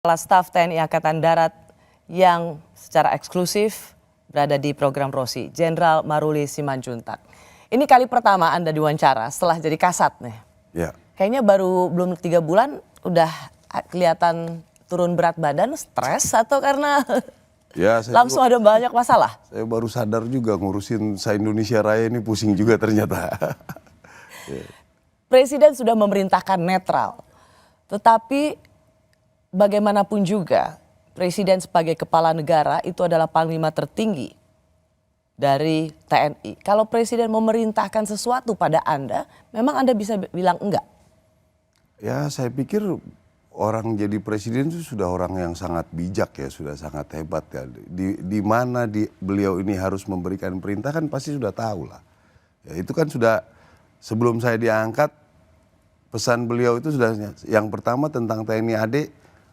Kepala Staf TNI Angkatan Darat yang secara eksklusif berada di program Rosi, Jenderal Maruli Simanjuntak. Ini kali pertama Anda diwawancara setelah jadi Kasat nih. Ya. Kayaknya baru belum 3 bulan udah kelihatan turun berat badan, stres atau karena Ya, langsung ada banyak masalah? Saya baru sadar juga ngurusin se-Indonesia Raya ini pusing juga ternyata. Presiden sudah memerintahkan netral, tetapi bagaimanapun juga Presiden sebagai kepala negara itu adalah panglima tertinggi dari TNI. Kalau Presiden memerintahkan sesuatu pada Anda, memang Anda bisa bilang enggak? Ya, saya pikir orang jadi presiden itu sudah orang yang sangat bijak ya, sudah sangat hebat ya. Di mana beliau ini harus memberikan perintah kan pasti sudah tahu lah. Ya, itu kan sudah sebelum saya diangkat pesan beliau itu sudah yang pertama tentang TNI AD,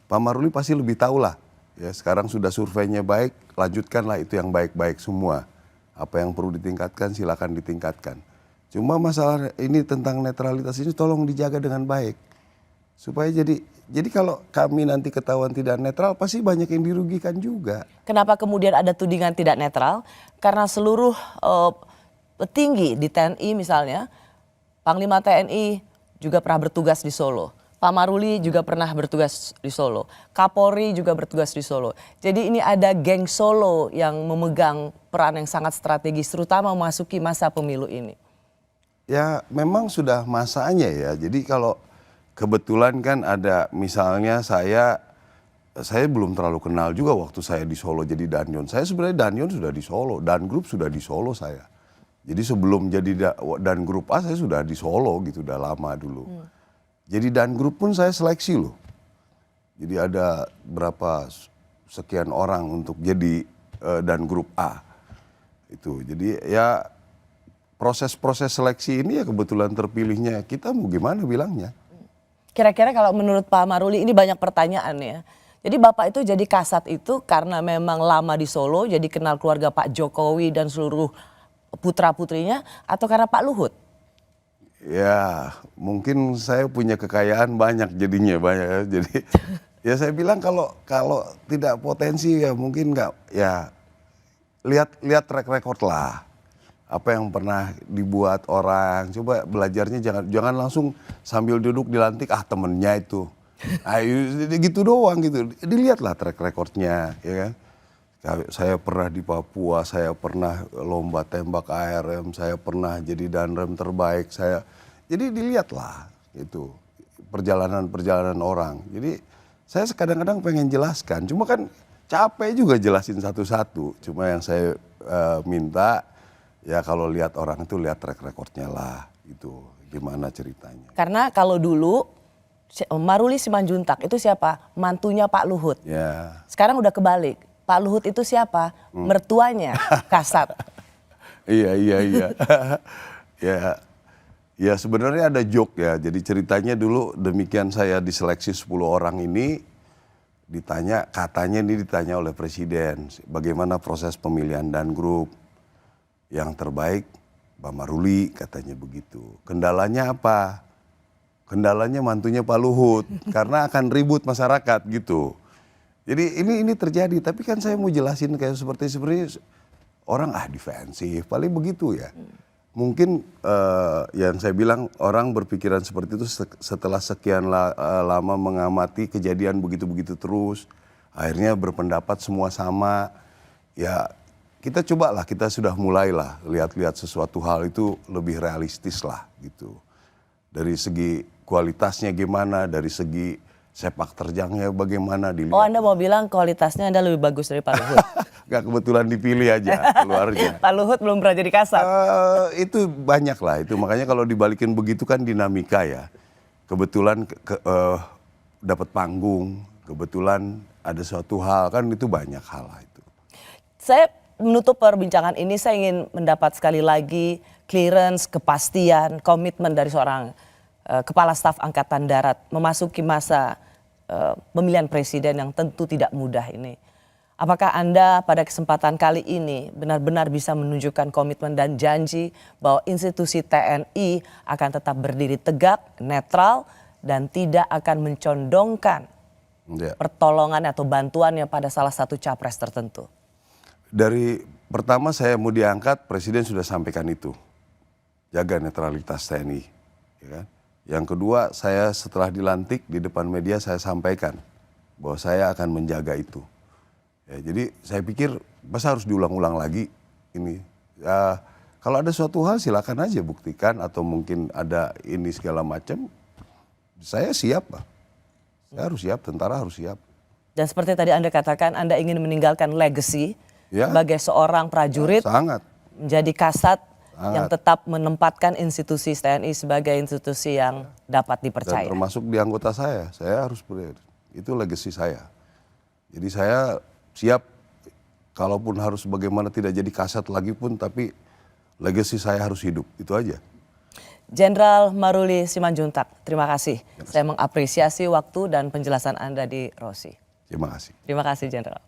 Pak Maruli pasti lebih tahu lah. Ya, sekarang sudah surveinya baik, lanjutkanlah itu yang baik-baik semua. Apa yang perlu ditingkatkan silakan ditingkatkan. Cuma masalah ini tentang netralitas ini tolong dijaga dengan baik. Supaya jadi kalau kami nanti ketahuan tidak netral pasti banyak yang dirugikan juga. Kenapa kemudian ada tudingan tidak netral? Karena seluruh petinggi di TNI misalnya, Panglima TNI juga pernah bertugas di Solo. Pak Maruli juga pernah bertugas di Solo. Kapolri juga bertugas di Solo. Jadi ini ada geng Solo yang memegang peran yang sangat strategis terutama memasuki masa pemilu ini. Ya memang sudah masanya ya. Jadi kalau kebetulan kan ada misalnya saya belum terlalu kenal juga waktu saya di Solo jadi Danyon. Saya sebenarnya Danyon sudah di Solo, Dan Group sudah di Solo saya. Jadi sebelum jadi Dan Group A saya sudah di Solo gitu, udah lama dulu. Jadi Dan Group pun saya seleksi loh. Jadi ada berapa sekian orang untuk jadi Dan Group A. Itu jadi ya proses-proses seleksi ini ya kebetulan terpilihnya kita mau gimana bilangnya. Kira-kira kalau menurut Pak Maruli ini banyak pertanyaan ya. Jadi Bapak itu jadi Kasat itu karena memang lama di Solo, jadi kenal keluarga Pak Jokowi dan seluruh putra-putrinya, atau karena Pak Luhut? Ya mungkin saya punya kekayaan banyak jadinya banyak ya. Jadi ya saya bilang kalau tidak potensi ya mungkin nggak ya lihat track record lah. Apa yang pernah dibuat orang, coba belajarnya jangan langsung sambil duduk dilantik temennya itu. Ayo gitu doang gitu. Dilihatlah track recordnya ya kan. Saya pernah di Papua, saya pernah lomba tembak ARM, saya pernah jadi danrem terbaik, jadi dilihatlah itu perjalanan orang. Jadi saya kadang-kadang pengen jelaskan, cuma kan capek juga jelasin satu-satu. Cuma yang saya minta ya kalau lihat orang itu lihat track recordnya lah, itu gimana ceritanya. Karena kalau dulu Maruli Simanjuntak itu siapa? Mantunya Pak Luhut. Ya. Sekarang udah kebalik. Pak Luhut itu siapa? Mertuanya Kasat. Iya. Ya sebenarnya ada joke ya. Jadi ceritanya dulu demikian saya diseleksi 10 orang ini katanya ditanya oleh Presiden bagaimana proses pemilihan Dan Group. Yang terbaik Pak Maruli katanya begitu. Kendalanya apa? Kendalanya mantunya Pak Luhut karena akan ribut masyarakat gitu. Jadi ini terjadi, tapi kan saya mau jelasin kayak seperti orang defensif, paling begitu ya. Mungkin yang saya bilang orang berpikiran seperti itu setelah sekian lama mengamati kejadian begitu-begitu terus, akhirnya berpendapat semua sama. Ya kita cobalah, kita sudah mulailah lihat-lihat sesuatu hal itu lebih realistis lah gitu. Dari segi kualitasnya gimana, dari segi sepak terjangnya bagaimana dilihat. Oh Anda mau bilang kualitasnya Anda lebih bagus dari Pak Luhut? Gak kebetulan dipilih aja keluarnya. Pak Luhut belum pernah jadi Kasat. Itu banyak lah itu, makanya kalau dibalikin begitu kan dinamika ya. Kebetulan dapat panggung, kebetulan ada suatu hal kan itu banyak hal lah itu. Saya menutup perbincangan ini saya ingin mendapat sekali lagi clearance, kepastian, komitmen dari seorang Kepala Staf Angkatan Darat memasuki masa pemilihan presiden yang tentu tidak mudah ini. Apakah Anda pada kesempatan kali ini benar-benar bisa menunjukkan komitmen dan janji bahwa institusi TNI akan tetap berdiri tegak, netral, dan tidak akan mencondongkan Ya. pertolongan atau bantuannya pada salah satu capres tertentu? Dari pertama saya mau diangkat, Presiden sudah sampaikan itu. Jaga netralitas TNI. Ya kan? Yang kedua, saya setelah dilantik di depan media saya sampaikan bahwa saya akan menjaga itu. Ya, jadi saya pikir masa harus diulang-ulang lagi ini. Ya, kalau ada suatu hal silakan aja buktikan atau mungkin ada ini segala macam. Saya siap, Pak. Saya harus siap, tentara harus siap. Dan seperti tadi Anda katakan, Anda ingin meninggalkan legacy Ya. sebagai seorang prajurit, Sangat. menjadi kasat yang tetap menempatkan institusi TNI sebagai institusi yang dapat Dan dipercaya. termasuk di anggota saya harus itu legacy saya. Jadi saya siap, kalaupun harus bagaimana tidak jadi kasat lagi pun, tapi legacy saya harus hidup, itu aja. Jenderal Maruli Simanjuntak, terima kasih. Saya mengapresiasi waktu dan penjelasan Anda di Rosi. Terima kasih. Terima kasih, Jenderal.